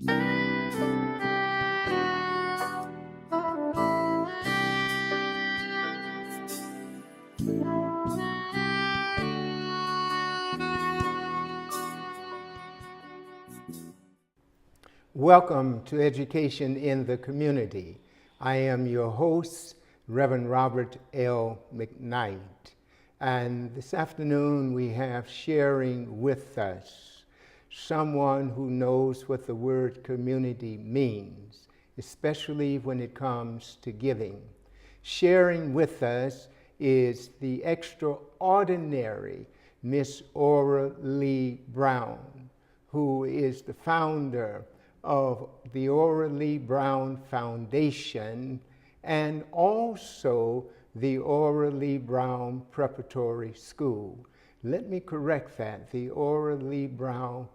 Welcome to Education in the Community. I am your host, Reverend Robert L. McKnight. And this afternoon we have sharing with us someone who knows what the word community means, especially when it comes to giving. Sharing with us is the extraordinary Miss Aura Lee Brown, who is the founder of the Aura Lee Brown Foundation and also the Aura Lee Brown Preparatory School. Let me correct that, the Aura Lee Brown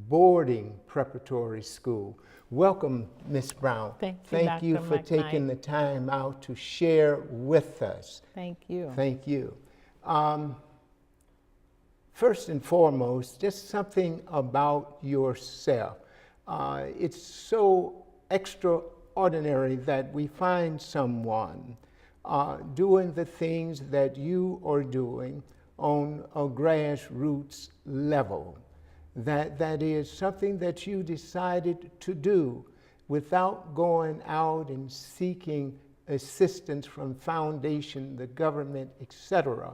Boarding Preparatory School. Welcome, Miss Brown. Thank you, for taking the time out to share with us. Thank you. Thank you. First and foremost, just something about yourself. It's so extraordinary that we find someone doing the things that you are doing on a grassroots level. That is something that you decided to do without going out and seeking assistance from foundation, the government, etc.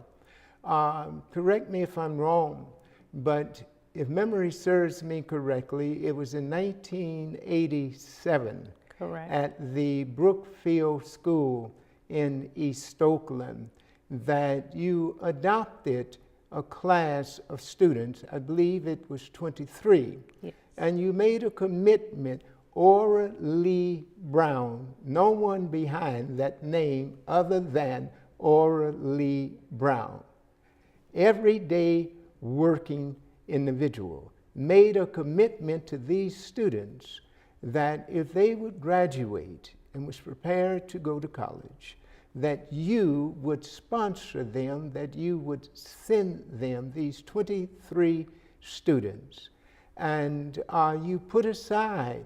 Correct me if I'm wrong, but if memory serves me correctly, it was in 1987 Correct. at the Brookfield School in East Oakland that you adopted a class of students. I believe it was 23. Yes. And you made a commitment, Aura Lee Brown, no one behind that name other than Aura Lee Brown. Everyday working individual, made a commitment to these students that if they would graduate and was prepared to go to college, that you would sponsor them, that you would send them, these 23 students. And you put aside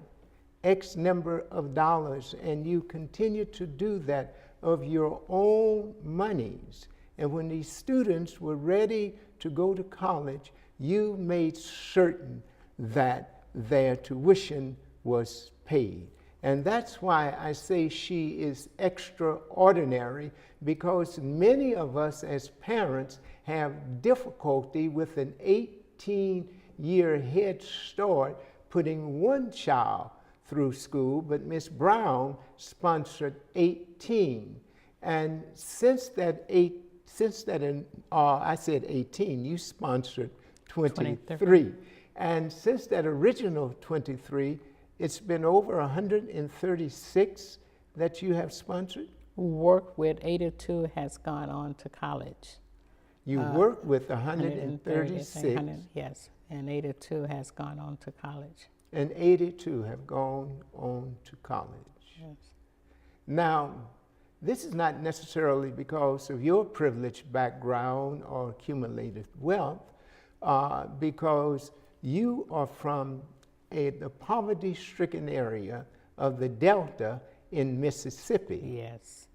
X number of dollars and you continue to do that of your own monies. And when these students were ready to go to college, you made certain that their tuition was paid. And that's why I say she is extraordinary, because many of us as parents have difficulty with an 18-year head start putting one child through school, but Miss Brown sponsored 18. And I said 18, you sponsored 23. And since that original 23, it's been over 136 that you have sponsored? Work with 82 has gone on to college. You work with 136. Yes, and 82 has gone on to college. And 82 have gone on to college. Yes. Now, this is not necessarily because of your privileged background or accumulated wealth, because you are from the poverty-stricken area of the Delta in Mississippi. Yes.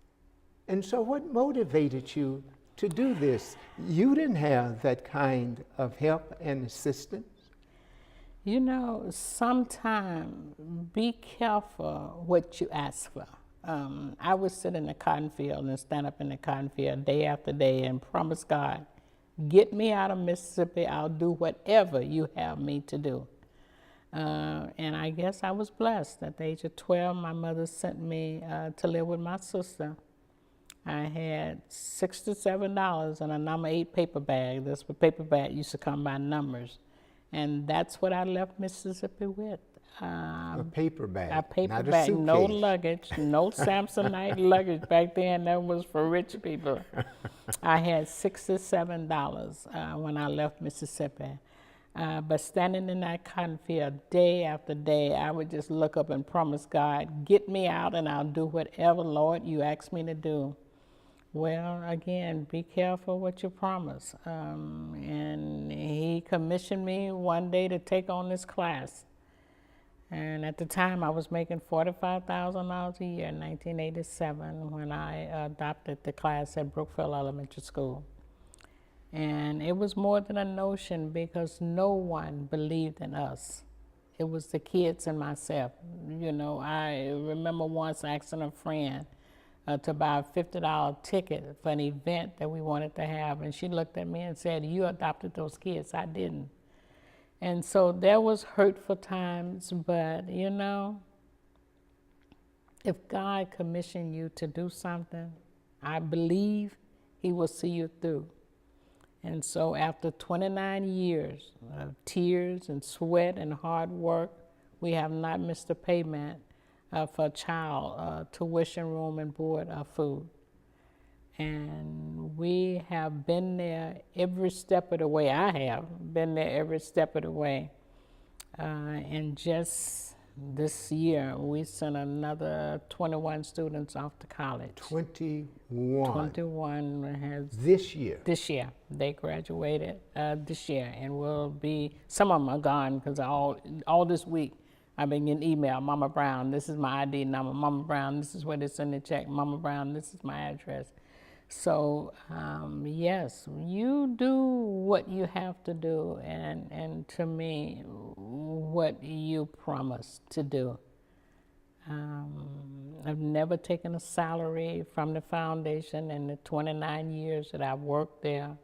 And so what motivated you to do this? You didn't have that kind of help and assistance. You know, sometimes be careful what you ask for. I would sit in the cotton field and stand up in the cotton field day after day and promise God, get me out of Mississippi, I'll do whatever you have me to do. And I guess I was blessed. At the age of 12, my mother sent me to live with my sister. I had $67 in a number 8 paper bag. This paper bag used to come by numbers. And that's what I left Mississippi with. A paper bag. A paper not bag, a suitcase. no luggage, no Samsonite luggage. Back then, that was for rich people. I had $67 when I left Mississippi. But standing in that cotton field day after day, I would just look up and promise God, get me out and I'll do whatever, Lord, you ask me to do. Well, again, be careful what you promise. And he commissioned me one day to take on this class. And at the time, I was making $45,000 a year in 1987 when I adopted the class at Brookfield Elementary School. And it was more than a notion because no one believed in us. It was the kids and myself. You know, I remember once asking a friend to buy a $50 ticket for an event that we wanted to have, and she looked at me and said, "You adopted those kids, I didn't." And so there was hurtful times, but you know, if God commissioned you to do something, I believe He will see you through. And so after 29 years of tears and sweat and hard work, we have not missed a payment for a child, tuition, room, and board, food. And we have been there every step of the way. I have been there every step of the way. And just this year, we sent another 21 students off to college. 21. 21 has This year. this year. They graduated this year, and will be, some of them are gone because all this week I've been getting email, Mama Brown, this is my ID number. Mama Brown, this is where they send the check. Mama Brown, this is my address. So yes, you do what you have to do, and to me, what you promised to do. I've never taken a salary from the foundation in the 29 years that I've worked there.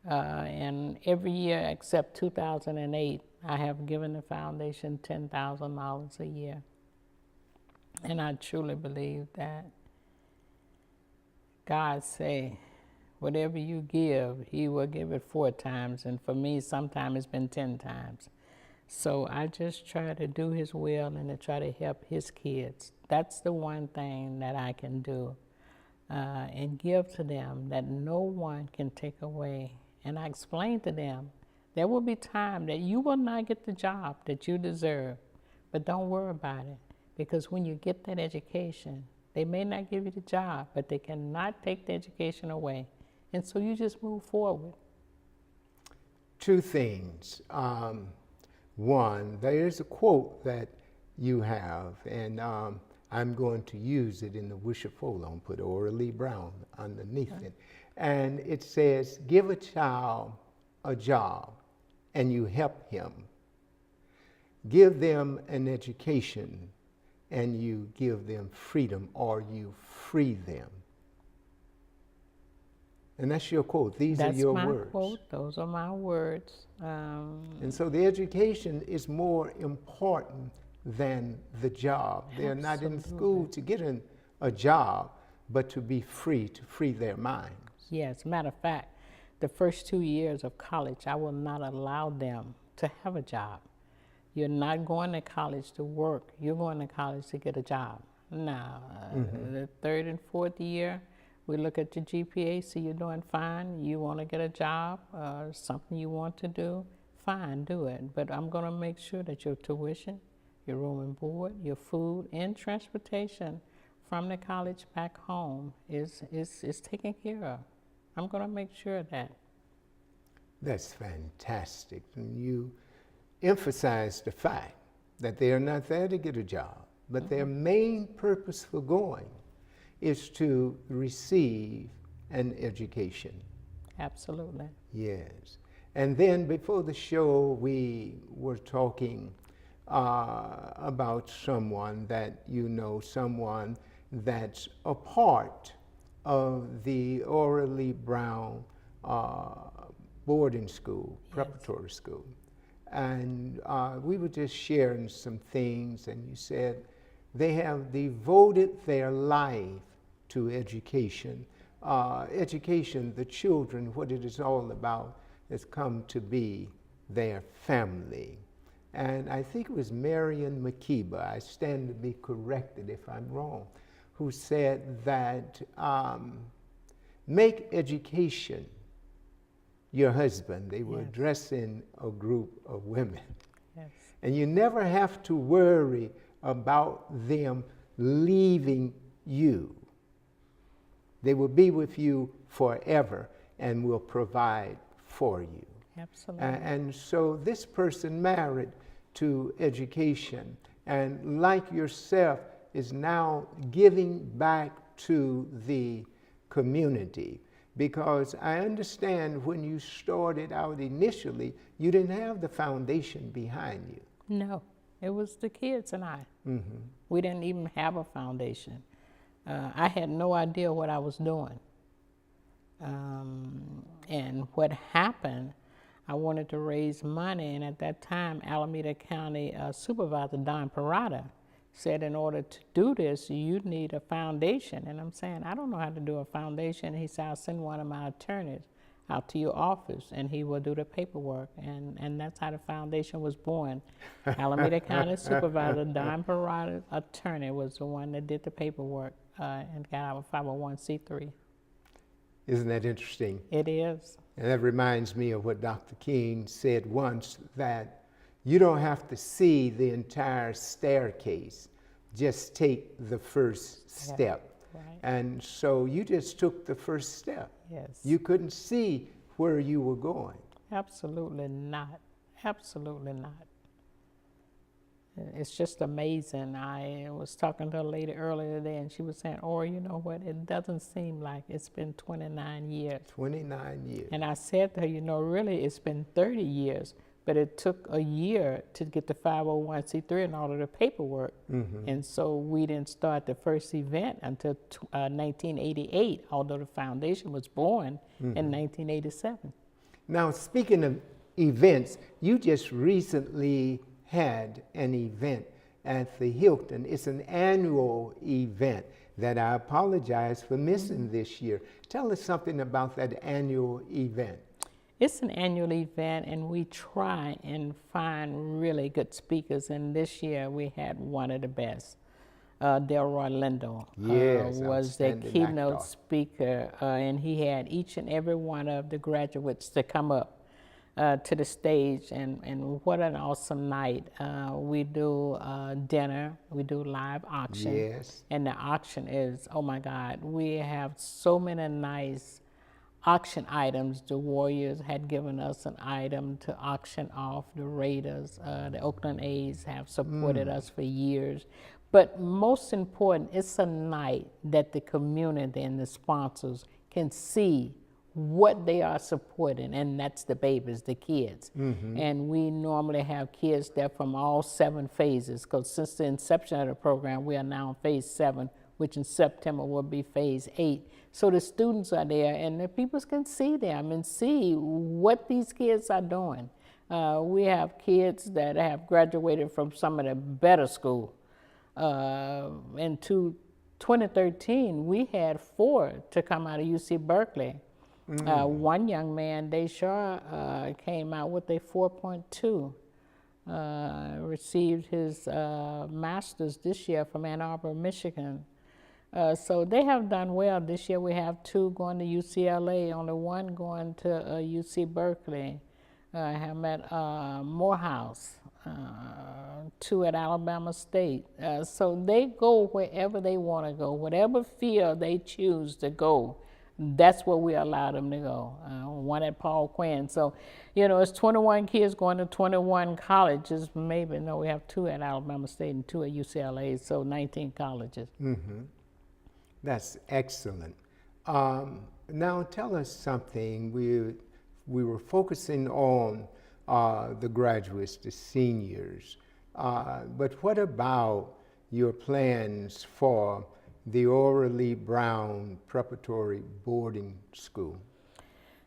And every year except 2008, I have given the foundation $10,000 a year. And I truly believe that God say, whatever you give, He will give it 4 times. And for me, sometimes it's been 10 times. So I just try to do His will and to try to help His kids. That's the one thing that I can do and give to them that no one can take away. And I explain to them, there will be time that you will not get the job that you deserve, but don't worry about it. Because when you get that education, they may not give you the job, but they cannot take the education away. And so you just move forward. 2 things. One, there is a quote that you have, and I'm going to use it in the worship folder. I'm put Ora Lee Brown underneath it. And it says, give a child a job and you help him. Give them an education and you give them freedom, or you free them. And that's your quote. These are your words. That's my quote. Those are my words. And so the education is more important than the job. They're not in school to get a job, but to be free, to free their minds. Yes, matter of fact, the first 2 years of college, I will not allow them to have a job. You're not going to college to work. You're going to college to get a job. Now, the 3rd and 4th year, we look at your GPA, see you're doing fine. You want to get a job, something you want to do, fine, do it. But I'm going to make sure that your tuition, your room and board, your food, and transportation from the college back home is taken care of. I'm going to make sure of that. That's fantastic. And you emphasize the fact that they are not there to get a job, but their main purpose for going is to receive an education. Absolutely. Yes. And then before the show, we were talking about someone that you know, someone that's a part of the Ora Lee Brown boarding school, preparatory school. And we were just sharing some things, and you said they have devoted their life to education. Education, the children, what it is all about, has come to be their family. And I think it was Marion McKeeba, I stand to be corrected if I'm wrong, who said that make education your husband. They were addressing a group of women. Yes. And you never have to worry about them leaving you. They will be with you forever and will provide for you. Absolutely. And so this person married to education, and like yourself, is now giving back to the community. Because I understand when you started out initially, you didn't have the foundation behind you. No, it was the kids and I. We didn't even have a foundation. I had no idea what I was doing. And what happened, I wanted to raise money, and at that time, Alameda County Supervisor Don Parada said, in order to do this, you need a foundation. And I'm saying, I don't know how to do a foundation. He said, I'll send one of my attorneys out to your office, and he will do the paperwork. And that's how the foundation was born. Alameda County Supervisor Don Parada's attorney was the one that did the paperwork and got our 501c3. Isn't that interesting? It is. And that reminds me of what Dr. King said once, that you don't have to see the entire staircase, just take the first step. Right. And so you just took the first step. Yes. You couldn't see where you were going. Absolutely not. Absolutely not. It's just amazing. I was talking to a lady earlier today, and she was saying, "Oh, you know what? It doesn't seem like it's been 29 years." 29 years. And I said to her, you know, really, it's been 30 years, but it took a year to get the 501c3 and all of the paperwork. And so we didn't start the first event until 1988, although the foundation was born in 1987. Now, speaking of events, you just recently had an event at the Hilton. It's an annual event that I apologize for missing this year. Tell us something about that annual event. It's an annual event, and we try and find really good speakers. And this year we had one of the best. Delroy Lindo was the keynote speaker, and he had each and every one of the graduates to come up to the stage, and what an awesome night. We do dinner, we do live auction. Yes. And the auction is, oh my God, we have so many nice auction items. The Warriors had given us an item to auction off. The Raiders, the Oakland A's have supported us for years. But most important, it's a night that the community and the sponsors can see what they are supporting, and that's the babies, the kids. And we normally have kids there from all 7 phases, because since the inception of the program, we are now in phase 7, which in September will be phase 8. So the students are there, and the people can see them and see what these kids are doing. We have kids that have graduated from some of the better schools. In 2013, we had 4 to come out of UC Berkeley. One young man, Deshaw, came out with a 4.2, received his master's this year from Ann Arbor, Michigan. So they have done well. This year we have 2 going to UCLA, only 1 going to UC Berkeley. I have met Morehouse, 2 at Alabama State. So they go wherever they want to go, whatever field they choose to go. That's where we allow them to go. 1 at Paul Quinn. So, you know, it's 21 kids going to 21 colleges. Maybe, no, we have 2 at Alabama State and 2 at UCLA, so 19 colleges. That's excellent. Now tell us something. We were focusing on the graduates, the seniors. But what about your plans for the Aura Lee Brown Preparatory Boarding School?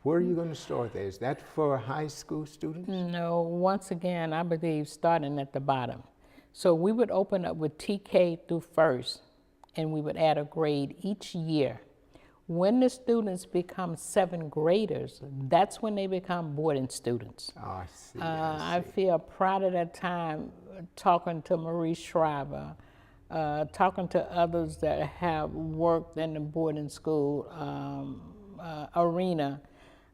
Where are you going to start there? Is that for high school students? No, once again, I believe starting at the bottom. So we would open up with TK through first, and we would add a grade each year. When the students become 7th graders, that's when they become boarding students. Oh, I see. I feel proud of that time talking to Marie Shriver, talking to others that have worked in the boarding school arena.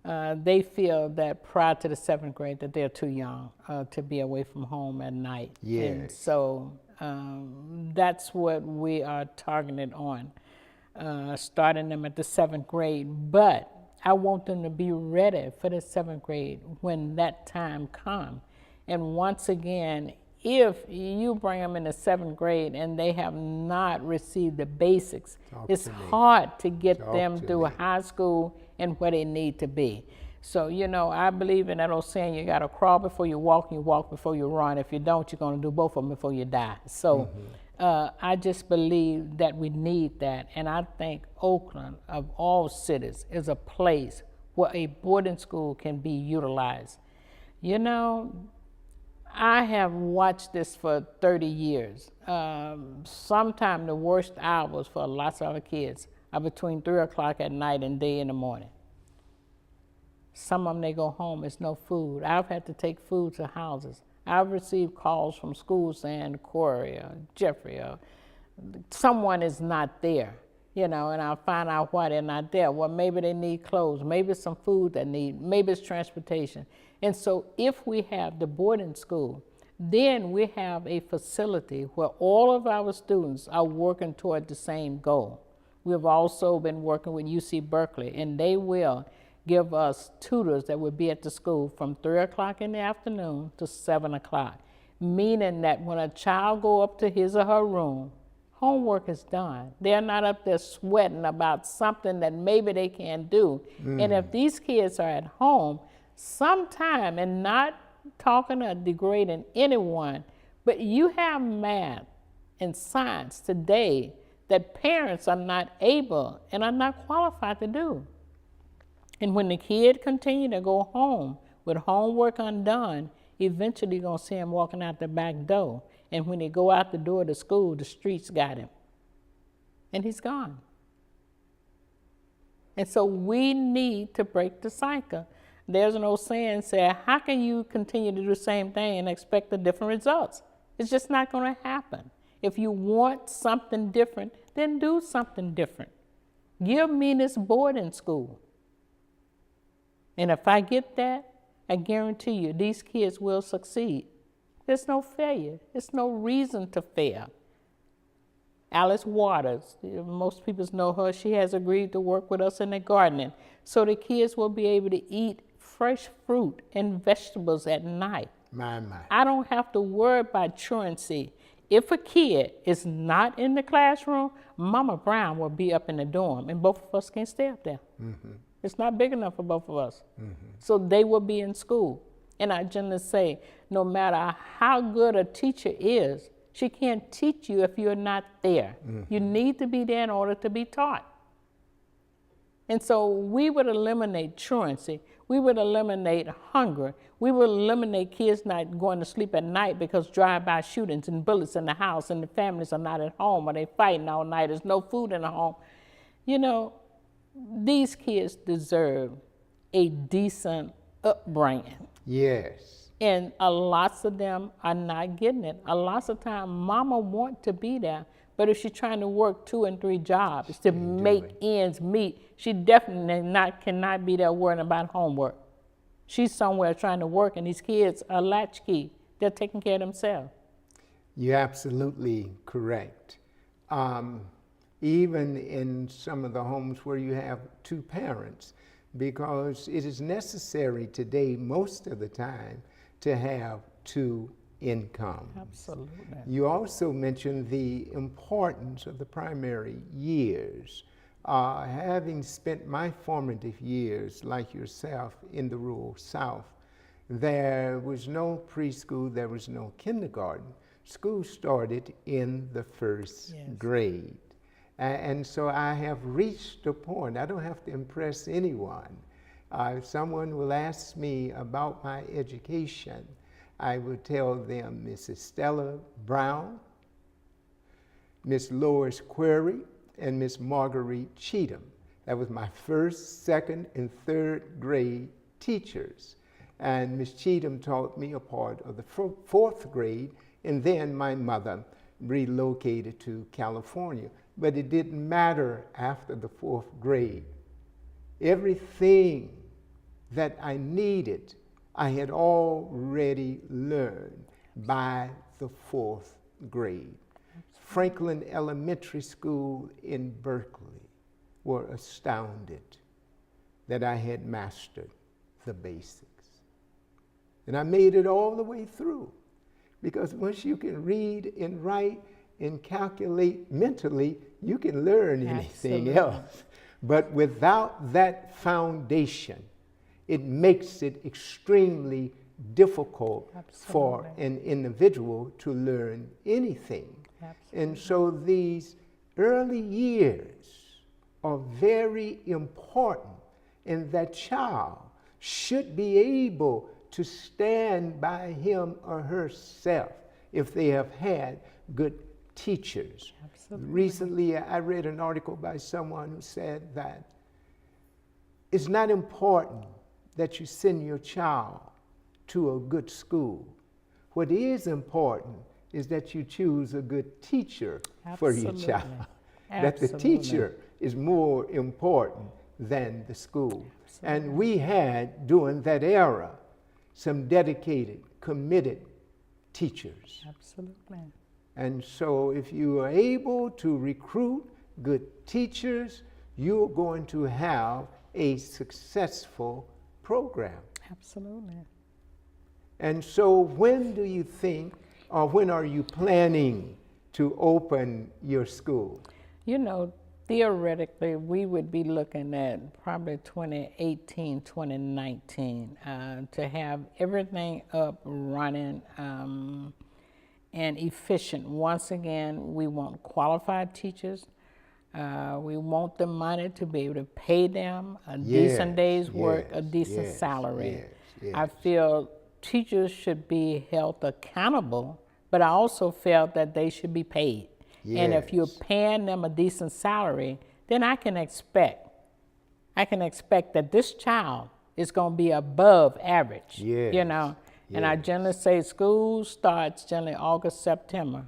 They feel that prior to the 7th grade that they're too young to be away from home at night. Yes. And so that's what we are targeted on, starting them at the 7th grade. But I want them to be ready for the 7th grade when that time comes. And once again, if you bring them in the 7th grade and they have not received the basics, it's hard to get them through high school and where they need to be. So, you know, I believe in that old saying, you got to crawl before you walk, and you walk before you run. If you don't, you're going to do both of them before you die. So I just believe that we need that. And I think Oakland, of all cities, is a place where a boarding school can be utilized. You know, I have watched this for 30 years. Sometimes the worst hours for lots of our kids are between 3 o'clock at night and day in the morning. Some of them, they go home, there's no food. I've had to take food to houses. I've received calls from schools saying Corey or Jeffrey or someone is not there, you know, and I'll find out why they're not there. Well, maybe they need clothes, maybe it's some food they need, maybe it's transportation. And so if we have the boarding school, then we have a facility where all of our students are working toward the same goal. We've also been working with UC Berkeley, and they will give us tutors that will be at the school from 3 o'clock in the afternoon to 7 o'clock, meaning that when a child go up to his or her room, homework is done. They're not up there sweating about something that maybe they can't do. And if these kids are at home, sometime, and not talking or degrading anyone, but you have math and science today that parents are not able and are not qualified to do. And when the kid continue to go home with homework undone, eventually you're going to see him walking out the back door. And when they go out the door to school, the streets got him. And he's gone. And so we need to break the cycle. There's an old saying said, how can you continue to do the same thing and expect the different results? It's just not going to happen. If you want something different, then do something different. Give me this boarding school. And if I get that, I guarantee you these kids will succeed. There's no failure. There's no reason to fail. Alice Waters, most people know her, she has agreed to work with us in the gardening so the kids will be able to eat fresh fruit and vegetables at night. My. I don't have to worry about truancy. If a kid is not in the classroom, Mama Brown will be up in the dorm, and both of us can stay up there. It's not big enough for both of us. So they will be in school. And I generally say, no matter how good a teacher is, she can't teach you if you're not there. You need to be there in order to be taught. And so we would eliminate truancy. We would eliminate hunger. We would eliminate kids not going to sleep at night because drive-by shootings and bullets in the house and the families are not at home or they fighting all night. There's no food in the home. You know, these kids deserve a decent upbringing. Yes. And a lots of them are not getting it. A lots of time, mama want to be there, but if she's trying to work 2 and 3 jobs to make ends meet, she definitely cannot be there worrying about homework. She's somewhere trying to work, and these kids are latchkey. They're taking care of themselves. You're absolutely correct. Even in some of the homes where you have 2 parents, because it is necessary today, most of the time, to have 2 incomes. Absolutely. You also mentioned the importance of the primary years. Having spent my formative years, like yourself, in the rural South, there was no preschool, there was no kindergarten. School started in the 1st grade. And so I have reached a point, I don't have to impress anyone. If someone will ask me about my education, I will tell them Mrs. Stella Brown, Miss Lois Query, and Miss Marguerite Cheatham. That was my 1st, 2nd, and 3rd grade teachers. And Miss Cheatham taught me a part of the 4th grade, and then my mother relocated to California. But it didn't matter after the 4th grade. Everything that I needed, I had already learned by the 4th grade. Franklin Elementary School in Berkeley were astounded that I had mastered the basics. And I made it all the way through. Because once you can read and write and calculate mentally, you can learn anything Absolutely. else. But without that foundation, it makes it extremely difficult for Absolutely. an individual to learn anything. Absolutely. And so these early years are very important, and that child should be able to stand by him or herself if they have had good teachers. Absolutely. Recently, I read an article by someone who said that it's not important that you send your child to a good school. What is important is that you choose a good teacher for your Absolutely. child. That the Absolutely. teacher is more important than the school. Absolutely. And we had, during that era, some dedicated, committed teachers. Absolutely. And so if you are able to recruit good teachers, you're going to have a successful program. Absolutely. And so when do you think, or when are you planning to open your school? You know, theoretically, we would be looking at probably 2018, 2019 to have everything up, running, and efficient. Once again, we want qualified teachers. We want the money to be able to pay them a decent day's work, a decent salary. I feel teachers should be held accountable, but I also felt that they should be paid. And if you're paying them a decent salary, then I can expect that this child is going to be above average, you know. And I generally say school starts generally August, September.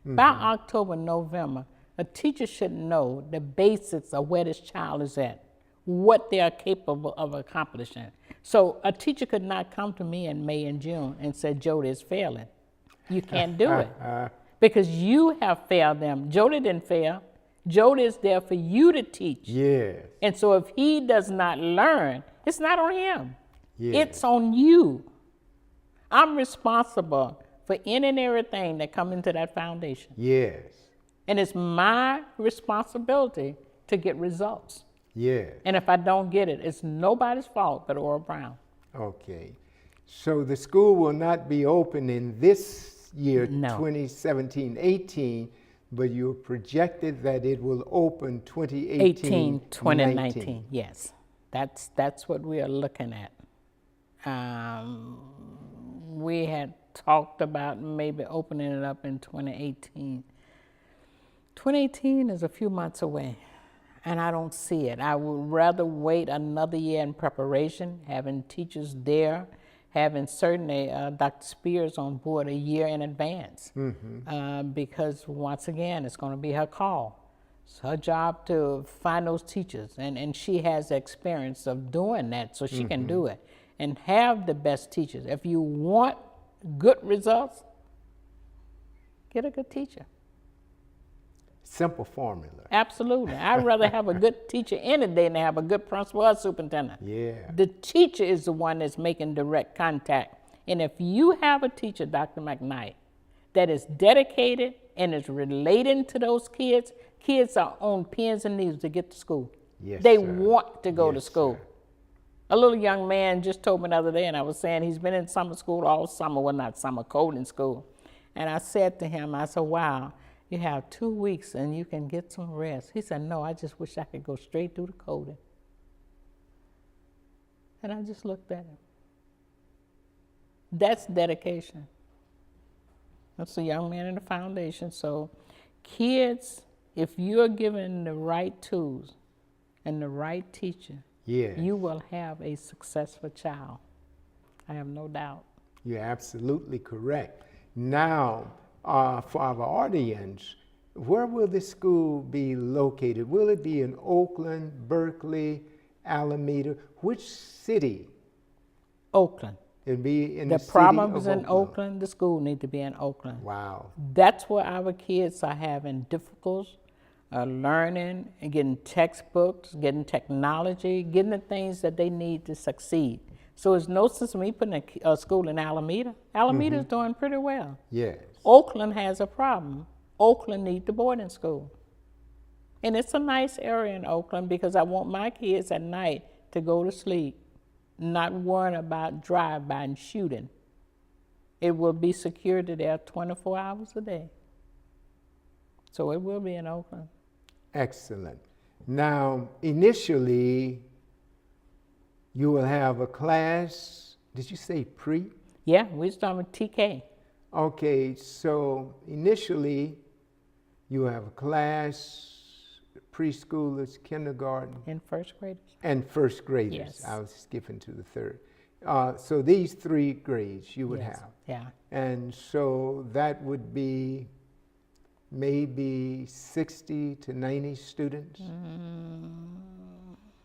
By October, November, a teacher should know the basics of where this child is at, what they are capable of accomplishing. So a teacher could not come to me in May and June and say, Jody is failing. You can't do it. Because you have failed them. Jody didn't fail. Jody is there for you to teach. Yes. And so if he does not learn, it's not on him. Yes. It's on you. I'm responsible for any and everything that come into that foundation. Yes. And it's my responsibility to get results. Yes. And if I don't get it, it's nobody's fault but Oral Brown. Okay. So the school will not be open in this year, No. 2017-18, but you're projected that it will open 2018, 2019, yes. That's what we are looking at. We had talked about maybe opening it up in 2018. 2018 is a few months away, and I don't see it. I would rather wait another year in preparation, having teachers there, having certainly Dr. Spears on board a year in advance. Because once again, it's going to be her call. It's her job to find those teachers, and she has experience of doing that, so she can do it. And have the best teachers. If you want good results, get a good teacher. Simple formula. Absolutely. I'd rather have a good teacher any day than have a good principal or superintendent. Yeah. The teacher is the one that's making direct contact. And if you have a teacher, Dr. McKnight, that is dedicated and is relating to those kids, kids are on pins and needles to get to school. Yes, they sir. want to go to Yes, school. sir. A little young man just told me the other day, and I was saying he's been in summer school all summer, well, not summer, coding school. And I said to him, I said, wow, you have 2 weeks and you can get some rest. He said, no, I just wish I could go straight through the coding. And I just looked at him. That's dedication. That's a young man in the foundation. So kids, if you're given the right tools and the right teacher, Yes. you will have a successful child. I have no doubt. You're absolutely correct. Now, for our audience, where will the school be located? Will it be in Oakland, Berkeley, Alameda? Which city? Oakland. It'll be in The the city problem of is in Oakland. The school need to be in Oakland. Wow. That's where our kids are having difficulties learning and getting textbooks, getting technology, getting the things that they need to succeed. So it's no sense in me putting a school in Alameda. Alameda's doing pretty well. Yes. Oakland has a problem. Oakland needs the boarding school. And it's a nice area in Oakland because I want my kids at night to go to sleep, not worrying about drive-by and shooting. It will be security there 24 hours a day. So it will be in Oakland. Excellent. Now, initially, you will have a class, did you say pre? Yeah, we start with TK. Okay, so initially, you have a class, preschoolers, kindergarten, And first graders. and first graders. Yes. I was skipping to the third. So these 3 grades you would Yes. have. Yeah. And so that would be maybe 60 to 90 students?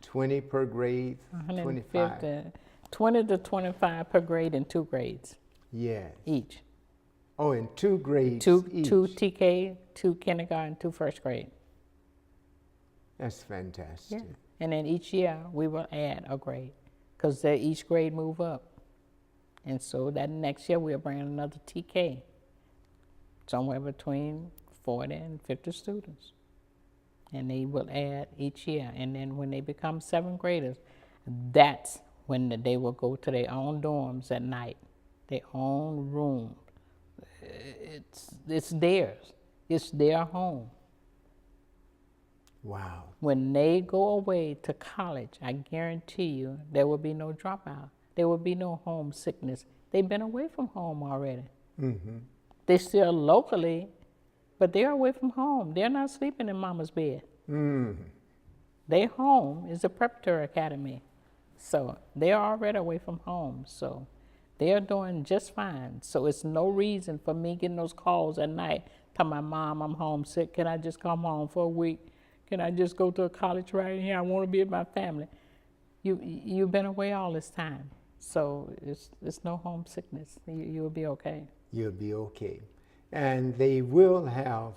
20 per grade, 25? 150, 20 to 25 per grade in 2 grades Yes. each. Oh, in 2 grades Two each. 2 TK, 2 kindergarten, 2 first grade. That's fantastic. Yeah. And then each year we will add a grade because each grade move up. And so that next year we'll bring another TK, somewhere between 40 and 50 students. And they will add each year. And then when they become 7th graders, that's when they will go to their own dorms at night, their own room. It's theirs. It's their home. Wow. When they go away to college, I guarantee you there will be no dropout. There will be no homesickness. They've been away from home already. Mm-hmm. They're still locally, but they're away from home. They're not sleeping in mama's bed. Mm-hmm. Their home is the preparatory academy. So they're already away from home. So they're doing just fine. So it's no reason for me getting those calls at night, telling my mom I'm homesick. Can I just come home for a week? Can I just go to a college right here? I want to be with my family. You've been away all this time. So it's no homesickness. You'll be okay. You'll be okay. And they will have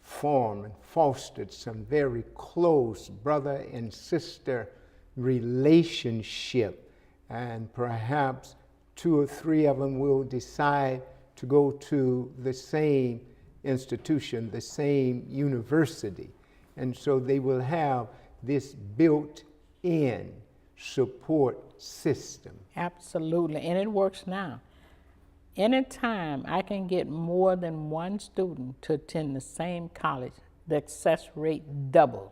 formed and fostered some very close brother and sister relationship. And perhaps 2 or 3 of them will decide to go to the same institution, the same university. And so they will have this built-in support system. Absolutely, and it works now. Anytime I can get more than 1 student to attend the same college, the success rate doubled.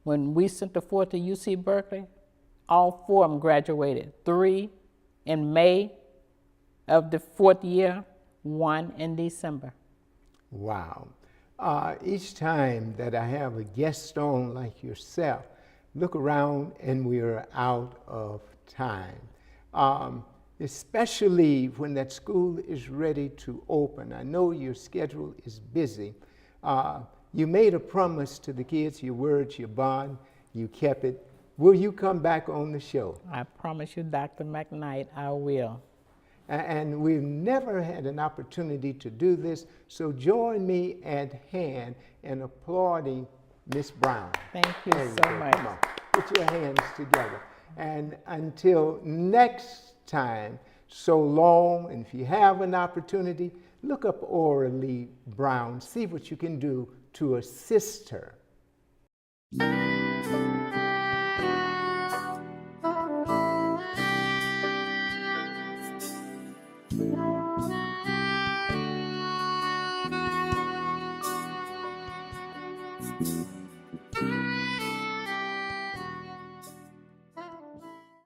When we sent the 4 to UC Berkeley, all 4 of them graduated. 3 in May of the 4th year, 1 in December. Wow. Each time that I have a guest on like yourself, look around and we're out of time. Especially when that school is ready to open. I know your schedule is busy. You made a promise to the kids, your words, your bond, you kept it. Will you come back on the show? I promise you, Dr. McKNIGHT, I will. And we've never had an opportunity to do this, so join me at hand in applauding Miss Brown. Thank you so much. Come on, put your hands together. And until next time, so long, and if you have an opportunity, look up Ora Lee Brown, see what you can do to assist her.